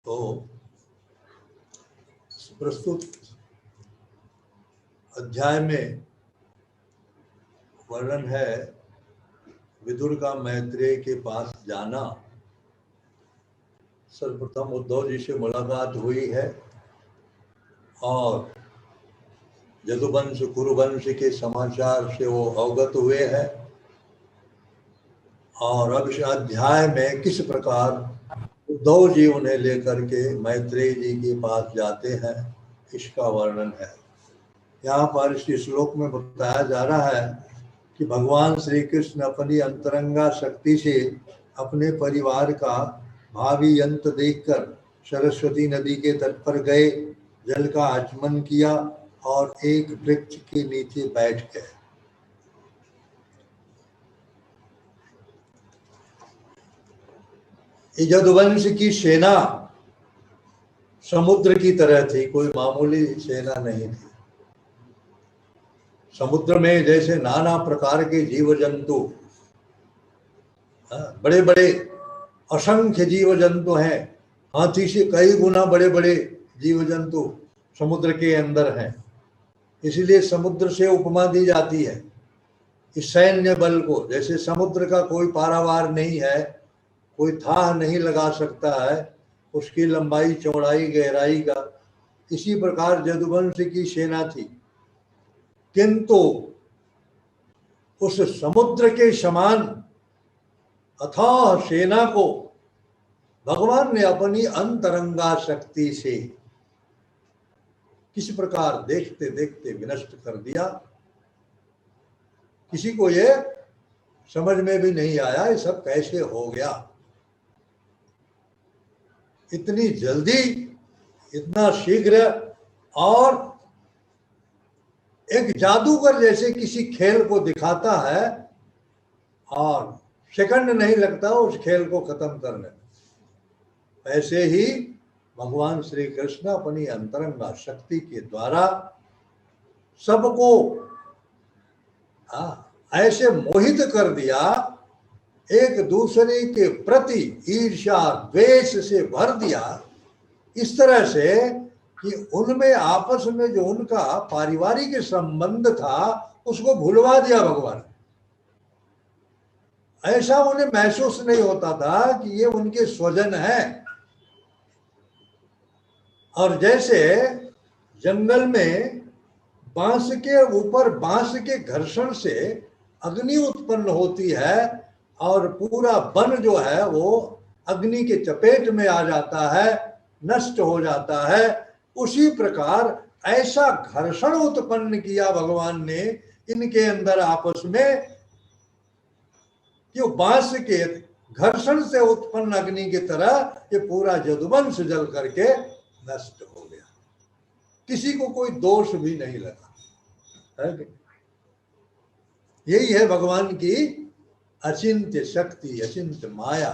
तो प्रस्तुत अध्याय में वर्णन है विदुर का मैत्रेय के पास जाना। सर्वप्रथम उद्धव जी से मुलाकात हुई है और यदुवंश कुरुवंश के समाचार से वो अवगत हुए हैं और अब इस अध्याय में किस प्रकार उद्धव जी उन्हें लेकर के मैत्रेय जी के पास जाते हैं इसका वर्णन है। यहाँ पर इस श्लोक में बताया जा रहा है कि भगवान श्री कृष्ण अपनी अंतरंगा शक्ति से अपने परिवार का भावी अंत देखकर सरस्वती नदी के तट पर गए, जल का आचमन किया और एक वृक्ष के नीचे बैठ गए। यदुवंश की सेना समुद्र की तरह थी, कोई मामूली सेना नहीं थी। समुद्र में जैसे नाना प्रकार के जीव जंतु, बड़े बड़े असंख्य जीव जंतु हैं, हाथी से कई गुना बड़े बड़े जीव जंतु समुद्र के अंदर हैं। इसलिए समुद्र से उपमा दी जाती है इस सैन्य बल को। जैसे समुद्र का कोई पारावार नहीं है, कोई थाह नहीं लगा सकता है उसकी लंबाई चौड़ाई गहराई का, इसी प्रकार यदुवंश की सेना थी। किंतु उस समुद्र के समान अथाह सेना को भगवान ने अपनी अंतरंगा शक्ति से किस प्रकार देखते देखते विनष्ट कर दिया, किसी को ये समझ में भी नहीं आया ये सब कैसे हो गया। इतनी जल्दी, इतना शीघ्र, और एक जादूगर जैसे किसी खेल को दिखाता है और सेकंड नहीं लगता उस खेल को खत्म करने में, ऐसे ही भगवान श्री कृष्ण अपनी अंतरंगा शक्ति के द्वारा सबको ऐसे मोहित कर दिया, एक दूसरे के प्रति ईर्ष्या द्वेष से भर दिया, इस तरह से कि उनमें आपस में जो उनका पारिवारिक संबंध था उसको भुलवा दिया भगवान। ऐसा उन्हें महसूस नहीं होता था कि ये उनके स्वजन हैं। और जैसे जंगल में बांस के ऊपर बांस के घर्षण से अग्नि उत्पन्न होती है और पूरा वन जो है वो अग्नि के चपेट में आ जाता है, नष्ट हो जाता है, उसी प्रकार ऐसा घर्षण उत्पन्न किया भगवान ने इनके अंदर आपस में कि बांस के घर्षण से उत्पन्न अग्नि की तरह ये पूरा यदुवंश जल करके नष्ट हो गया। किसी को कोई दोष भी नहीं लगा है। यही है भगवान की अचिंत्य शक्ति, अचिंत्य माया।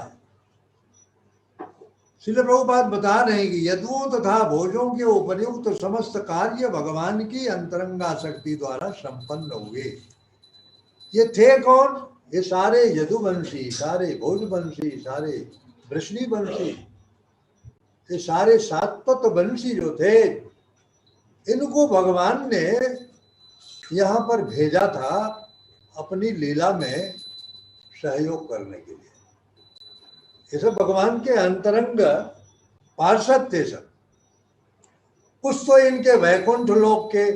श्रील प्रभुपाद बता रहे हैं कि यदुओं तथा भोजों के उपयुक्त समस्त कार्य भगवान की अंतरंगा शक्ति द्वारा संपन्न हुए। ये थे कौन? ये सारे यदुवंशी, सारे भोजवंशी, सारे वृष्णिवंशी, ये सारे सात्वत वंशी जो थे, इनको भगवान ने यहाँ पर भेजा था अपनी लीला में सहयोग करने के लिए। ये सब भगवान के अंतरंग पार्षद थे सब। कुछ तो इनके वैकुंठ लोक के,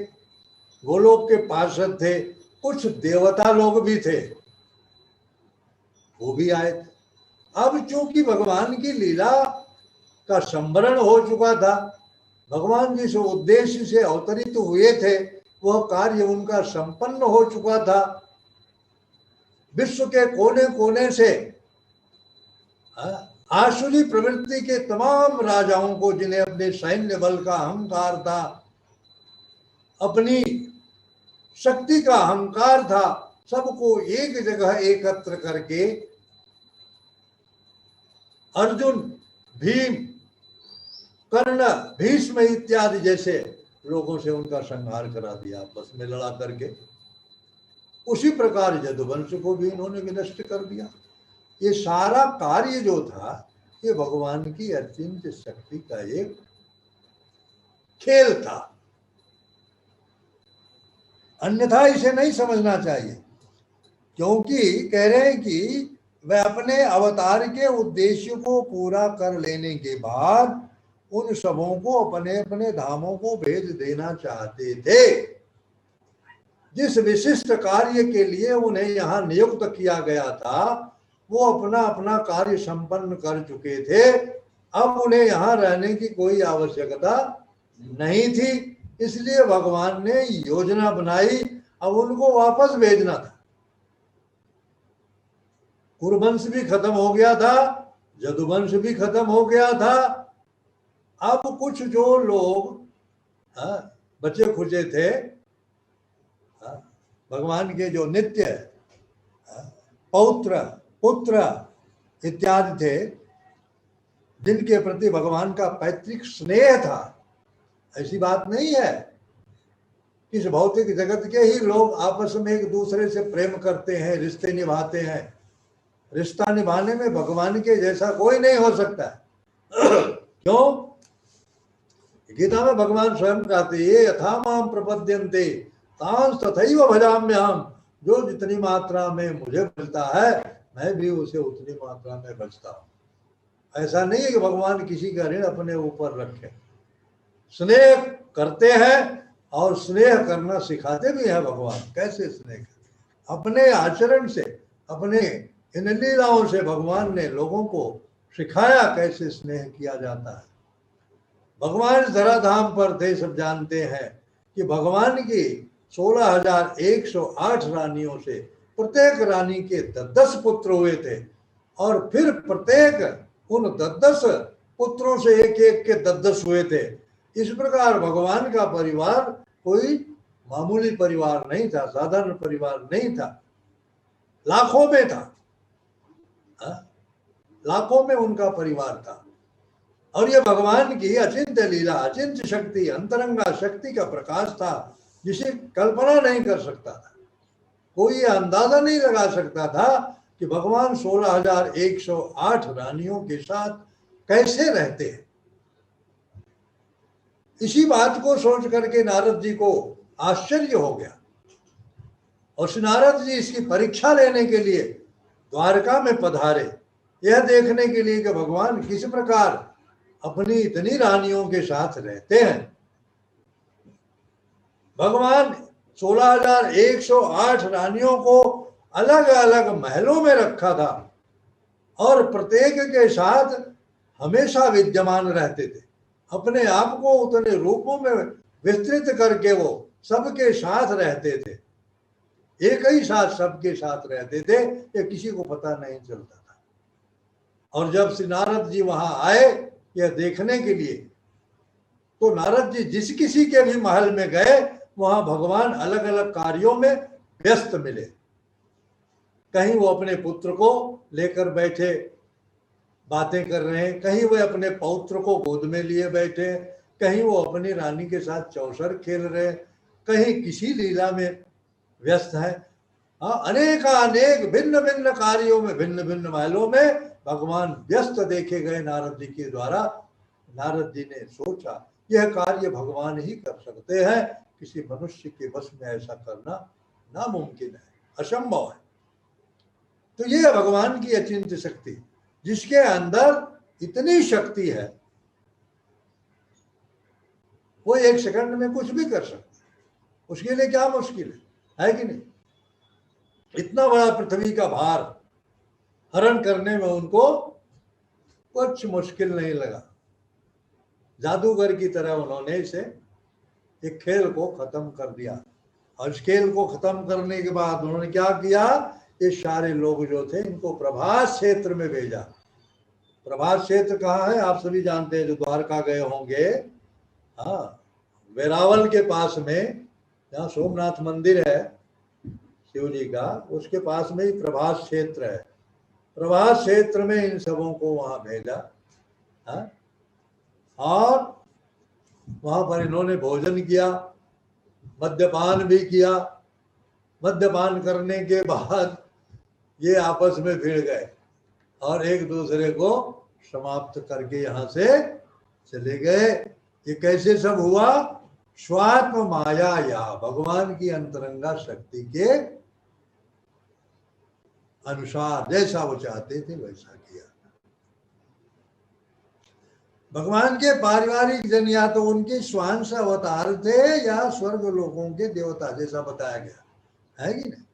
गोलोक के पार्षद थे, कुछ देवता लोग भी थे, वो भी आए थे। अब चूंकि भगवान की लीला का संवरण हो चुका था, भगवान जिस उद्देश्य से अवतरित हुए थे वह कार्य उनका संपन्न हो चुका था। विश्व के कोने कोने से आसुरी प्रवृत्ति के तमाम राजाओं को, जिन्हें अपने सैन्य बल का अहंकार था, अपनी शक्ति का अहंकार था, सबको एक जगह एकत्र करके अर्जुन, भीम, कर्ण, भीष्म इत्यादि जैसे लोगों से उनका संहार करा दिया आपस में लड़ा करके। उसी प्रकार यदुवंश को भी इन्होंने विनष्ट कर दिया। ये सारा कार्य जो था ये भगवान की अचिंत्य शक्ति का एक खेल था, अन्यथा इसे नहीं समझना चाहिए। क्योंकि कह रहे हैं कि वह अपने अवतार के उद्देश्य को पूरा कर लेने के बाद उन सबों को अपने अपने धामों को भेज देना चाहते थे। जिस विशिष्ट कार्य के लिए उन्हें यहाँ नियुक्त किया गया था वो अपना अपना कार्य संपन्न कर चुके थे। अब उन्हें यहाँ रहने की कोई आवश्यकता नहीं थी, इसलिए भगवान ने योजना बनाई, अब उनको वापस भेजना था। कुरुवंश भी खत्म हो गया था, जदुवंश भी खत्म हो गया था। अब कुछ जो लोग बचे खुचे थे, भगवान के जो नित्य पौत्र पुत्र इत्यादि थे, जिनके प्रति भगवान का पैतृक स्नेह था। ऐसी बात नहीं है, इस भौतिक जगत के ही लोग आपस में एक दूसरे से प्रेम करते हैं, रिश्ते निभाते हैं। रिश्ता निभाने में भगवान के जैसा कोई नहीं हो सकता। क्यों? गीता में भगवान स्वयं कहते ये यथा माम प्रपद्यन्ते तांस तथैव भजाम्यहम्। जो जितनी मात्रा में मुझे मिलता है मैं भी उसे उतनी मात्रा में बचता हूं। ऐसा नहीं है कि भगवान किसी का ऋण अपने ऊपर रखे। स्नेह करते हैं और स्नेह करना सिखाते भी हैं भगवान। कैसे स्नेह करते? अपने आचरण से, अपने इन लीलाओं से भगवान ने लोगों को सिखाया कैसे स्नेह किया जाता है। भगवान धराधाम पर थे, सब जानते हैं कि भगवान की 16,108 रानियों से प्रत्येक रानी के 10 पुत्र हुए थे, और फिर प्रत्येक उन 10 पुत्रों से एक एक के 10 हुए थे। इस प्रकार भगवान का परिवार कोई मामूली परिवार नहीं था, साधारण परिवार नहीं था, लाखों में था। लाखों में उनका परिवार था। और ये भगवान की अचिंत्य लीला, अचिंत्य शक्ति, अंतरंगा शक्ति का प्रकाश था, जिसे कल्पना नहीं कर सकता था। कोई ये अंदाजा नहीं लगा सकता था कि भगवान 16,108 रानियों के साथ कैसे रहते हैं। इसी बात को सोच करके नारद जी को आश्चर्य हो गया, और श्री नारद जी इसकी परीक्षा लेने के लिए द्वारका में पधारे, यह देखने के लिए कि भगवान किस प्रकार अपनी इतनी रानियों के साथ रहते हैं। भगवान 16,108 रानियों को अलग अलग महलों में रखा था, और प्रत्येक के साथ हमेशा विद्यमान रहते थे। अपने आप को उतने रूपों में विस्तृत करके वो सबके साथ रहते थे, एक ही साथ सबके साथ रहते थे, ये किसी को पता नहीं चलता था। और जब श्री नारद जी वहां आए यह देखने के लिए, तो नारद जी जिस किसी के भी महल में गए वहां भगवान अलग अलग कार्यों में व्यस्त मिले। कहीं वो अपने पुत्र को लेकर बैठे बातें कर रहे हैं, कहीं वो अपने पौत्र को गोद में लिए बैठे, कहीं वो अपनी रानी के साथ चौसर खेल रहे, कहीं किसी लीला में व्यस्त है। अनेक भिन्न भिन्न कार्यों में, भिन्न भिन्न महलों में भगवान व्यस्त देखे गए नारद जी के द्वारा। नारद जी ने सोचा यह कार्य भगवान ही कर सकते हैं, किसी मनुष्य के वश में ऐसा करना नामुमकिन है, असंभव है। तो यह भगवान की अचिंत्य शक्ति, जिसके अंदर इतनी शक्ति है, वो एक सेकंड में कुछ भी कर सकता है। उसके लिए क्या मुश्किल है कि नहीं? इतना बड़ा पृथ्वी का भार हरण करने में उनको कुछ मुश्किल नहीं लगा। जादूगर की तरह उन्होंने इसे एक खेल को खत्म कर दिया, और इस खेल को खत्म करने के बाद उन्होंने क्या किया, ये सारे लोग जो थे इनको प्रभास क्षेत्र में भेजा। प्रभास क्षेत्र कहाँ है आप सभी जानते हैं, जो द्वारका गए होंगे। हाँ, वेरावल के पास में जहाँ सोमनाथ मंदिर है शिव जी का, उसके पास में ही प्रभास क्षेत्र है। प्रभास क्षेत्र में इन सबों को वहां भेजा। हाँ? और वहां पर इन्होंने भोजन किया, मद्यपान भी किया। मद्यपान करने के बाद ये आपस में भिड़ गए और एक दूसरे को समाप्त करके यहाँ से चले गए। ये कैसे सब हुआ? स्वात्म माया या भगवान की अंतरंगा शक्ति के अनुसार जैसा वो चाहते थे वैसा किया। भगवान के पारिवारिक जन या तो उनके स्वांश अवतार थे या स्वर्ग लोकों के देवता, जैसा बताया गया है कि नहीं।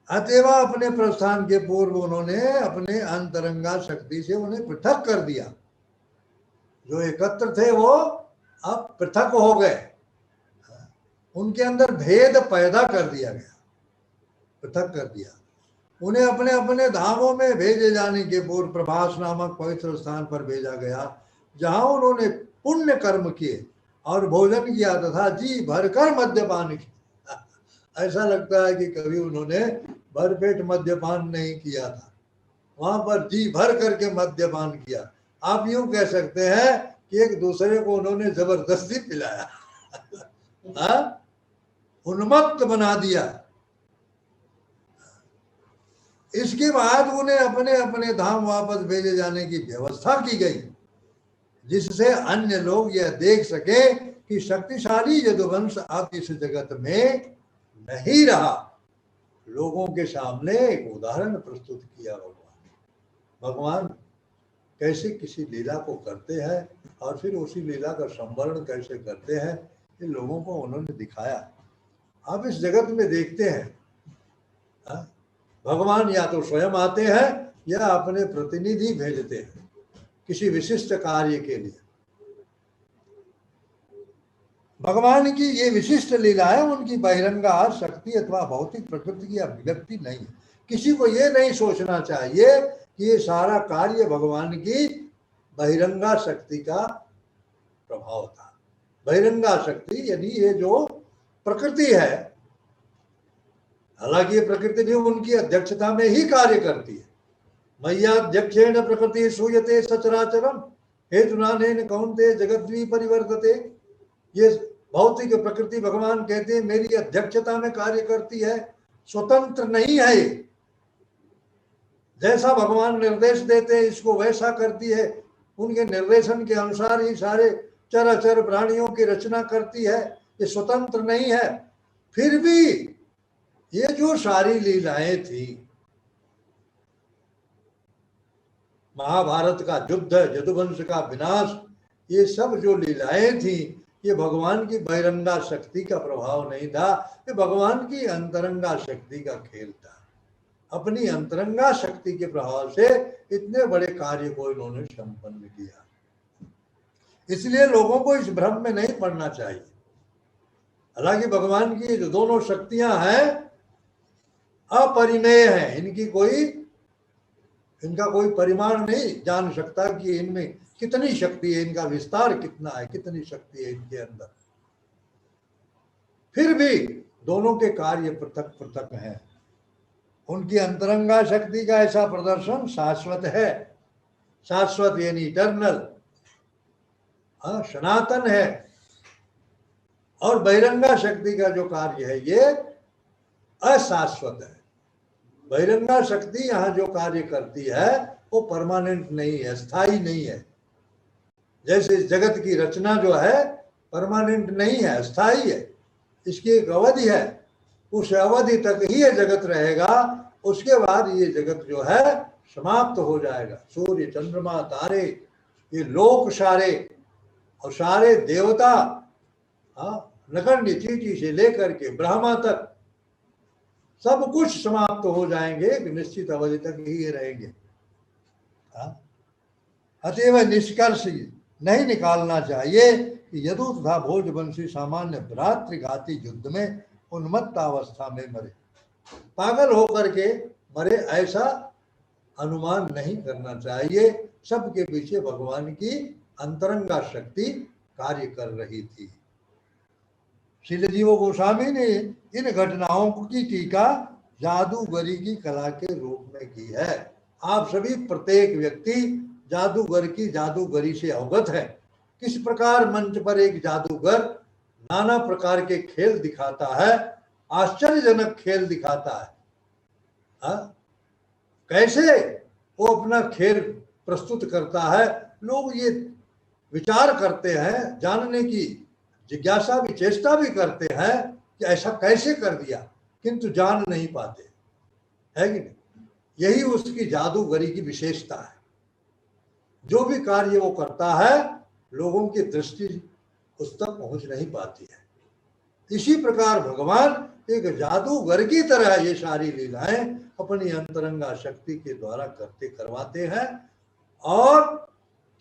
अतएव अपने प्रस्थान के पूर्व उन्होंने अपने अंतरंगा शक्ति से उन्हें पृथक कर दिया। जो एकत्र थे वो अब पृथक हो गए, उनके अंदर भेद पैदा कर दिया गया, पृथक कर दिया। उन्हें अपने अपने धामों में भेजे जाने के पूर्व प्रभास नामक पवित्र स्थान पर भेजा गया, जहां उन्होंने पुण्य कर्म किए और भोजन किया तथा जी भरकर मद्यपान किया। ऐसा लगता है कि कभी उन्होंने भरपेट मद्यपान नहीं किया था, वहां पर जी भर करके मद्यपान किया। आप यूं कह सकते हैं कि एक दूसरे को उन्होंने जबरदस्ती पिलाया, उन्मत्त बना दिया। इसके बाद उन्हें अपने अपने धाम वापस भेजे जाने की व्यवस्था की गई, जिससे अन्य लोग यह देख सके कि शक्तिशाली यदुवंश अब इस जगत में नहीं रहा। लोगों के सामने एक उदाहरण प्रस्तुत किया भगवान कैसे किसी लीला को करते हैं और फिर उसी लीला का संवरण कैसे करते हैं, ये लोगों को उन्होंने दिखाया। आप इस जगत में देखते हैं भगवान या तो स्वयं आते हैं या अपने प्रतिनिधि भेजते हैं किसी विशिष्ट कार्य के लिए। भगवान की ये विशिष्ट लीलाएं उनकी बहिरंगा शक्ति अथवा भौतिक प्रकृति की अभिव्यक्ति नहीं है। किसी को ये नहीं सोचना चाहिए कि ये सारा कार्य भगवान की बहिरंगा शक्ति का प्रभाव था। बहिरंगा शक्ति यानी ये जो प्रकृति है, हालांकि ये प्रकृति भी उनकी अध्यक्षता में ही कार्य करती है। मय्याध्यक्षेण प्रकृति सूयते सचराचरम हेतुनानेन कौन्ते जगद्वी परिवर्तते। ये भौतिक प्रकृति भगवान कहते हैं मेरी अध्यक्षता में कार्य करती है, स्वतंत्र नहीं है। जैसा भगवान निर्देश देते हैं इसको वैसा करती है, उनके निर्देशन के अनुसार ही सारे चराचर प्राणियों की रचना करती है, ये स्वतंत्र नहीं है। फिर भी ये जो सारी लीलाएं थी, महाभारत का युद्ध, यदुवंश का विनाश, ये सब जो लीलाएं थी ये भगवान की बहिरंगा शक्ति का प्रभाव नहीं था, ये भगवान की अंतरंगा शक्ति का खेल था। अपनी अंतरंगा शक्ति के प्रभाव से इतने बड़े कार्य को इन्होंने संपन्न किया। इसलिए लोगों को इस भ्रम में नहीं पड़ना चाहिए। हालांकि भगवान की जो दोनों शक्तियां हैं अपरिमेय हैं, इनका कोई परिमाण नहीं जान सकता कि इनमें कितनी शक्ति है, इनका विस्तार कितना है, कितनी शक्ति है इनके अंदर। फिर भी दोनों के कार्य पृथक पृथक हैं। उनकी अंतरंगा शक्ति का ऐसा प्रदर्शन शाश्वत है, शाश्वत यानी इटर्नल, सनातन है। और बहिरंगा शक्ति का जो कार्य है ये अशाश्वत है। बहिरंगा शक्ति यहाँ जो कार्य करती है वो परमानेंट नहीं है, स्थायी नहीं है। जैसे जगत की रचना जो है परमानेंट नहीं है, स्थायी है, इसकी एक अवधि है, उस अवधि तक ही ये जगत रहेगा, उसके बाद ये जगत जो है समाप्त हो जाएगा। सूर्य चंद्रमा तारे ये लोक सारे और सारे देवता, नगण्य चींटी से लेकर के ब्रह्मा तक सब कुछ समाप्त हो जाएंगे, एक निश्चित अवधि तक ही रहेंगे। अतएव निष्कर्ष नहीं निकालना चाहिए कि यदु तथा भोजवंशी सामान्य भ्रातृघाती युद्ध में उन्मत्त अवस्था में मरे, पागल होकर के मरे, ऐसा अनुमान नहीं करना चाहिए। सबके पीछे भगवान की अंतरंगा शक्ति कार्य कर रही थी। श्रील जीव गोस्वामी ने इन घटनाओं की टीका जादूगरी की कला के रूप में की है। आप सभी प्रत्येक व्यक्ति जादूगर की जादूगरी से अवगत है। किस प्रकार मंच पर एक जादूगर नाना प्रकार के खेल दिखाता है, आश्चर्यजनक खेल दिखाता है। कैसे वो अपना खेल प्रस्तुत करता है। लोग ये विचार करते हैं, जानने की जिज्ञासा भी, चेष्टा भी करते हैं कि ऐसा कैसे कर दिया, किंतु जान नहीं पाते, है कि नहीं? यही उसकी जादूगरी की विशेषता है। जो भी कार्य वो करता है, लोगों की दृष्टि उस तक पहुंच नहीं पाती है। इसी प्रकार भगवान एक जादूगर की तरह ये सारी लीलाएं अपनी अंतरंगा शक्ति के द्वारा करते करवाते हैं, और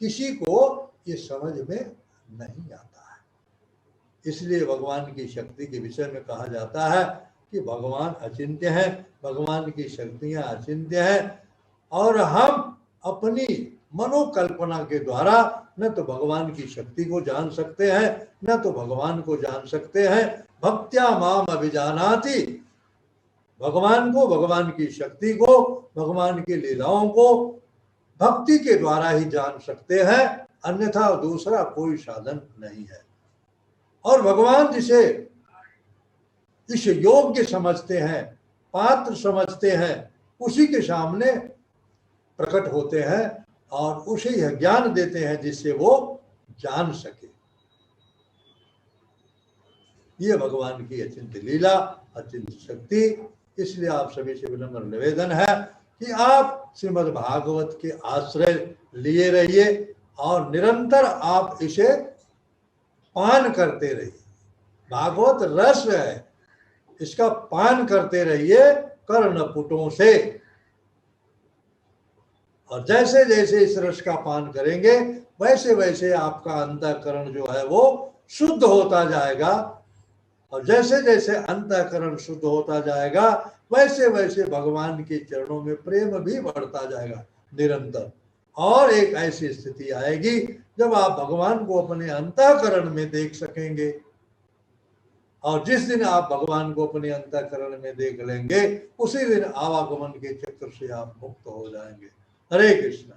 किसी को ये समझ में नहीं आता है। इसलिए भगवान की शक्ति के विषय में कहा जाता है कि भगवान अचिंत्य है, भगवान की शक्तियां अचिंत्य हैं, और हम अपनी मनोकल्पना के द्वारा न तो भगवान की शक्ति को जान सकते हैं, न तो भगवान को जान सकते हैं। भक्त्या माम अभिजानाति, भगवान को, भगवान की शक्ति को, भगवान की लीलाओं को भक्ति के द्वारा ही जान सकते हैं, अन्यथा दूसरा कोई साधन नहीं है। और भगवान जिसे इस योग्य समझते हैं, पात्र समझते हैं, उसी के सामने प्रकट होते हैं और उसे यह ज्ञान देते हैं जिससे वो जान सके। ये भगवान की अचिंत्य लीला, अचिंत्य शक्ति। इसलिए आप सभी से विनम्र निवेदन है कि आप श्रीमद् भागवत के आश्रय लिए रहिए और निरंतर आप इसे पान करते रहिए। भागवत रस है, इसका पान करते रहिए कर्णपुटों से, और जैसे जैसे इस रस का पान करेंगे वैसे वैसे आपका अंतःकरण जो है वो शुद्ध होता जाएगा, और जैसे जैसे अंतःकरण शुद्ध होता जाएगा वैसे वैसे भगवान के चरणों में प्रेम भी बढ़ता जाएगा निरंतर। और एक ऐसी स्थिति आएगी जब आप भगवान को अपने अंतःकरण में देख सकेंगे, और जिस दिन आप भगवान को अपने अंतःकरण में देख लेंगे उसी दिन आवागमन के चक्र से आप मुक्त हो जाएंगे। हरे कृष्ण।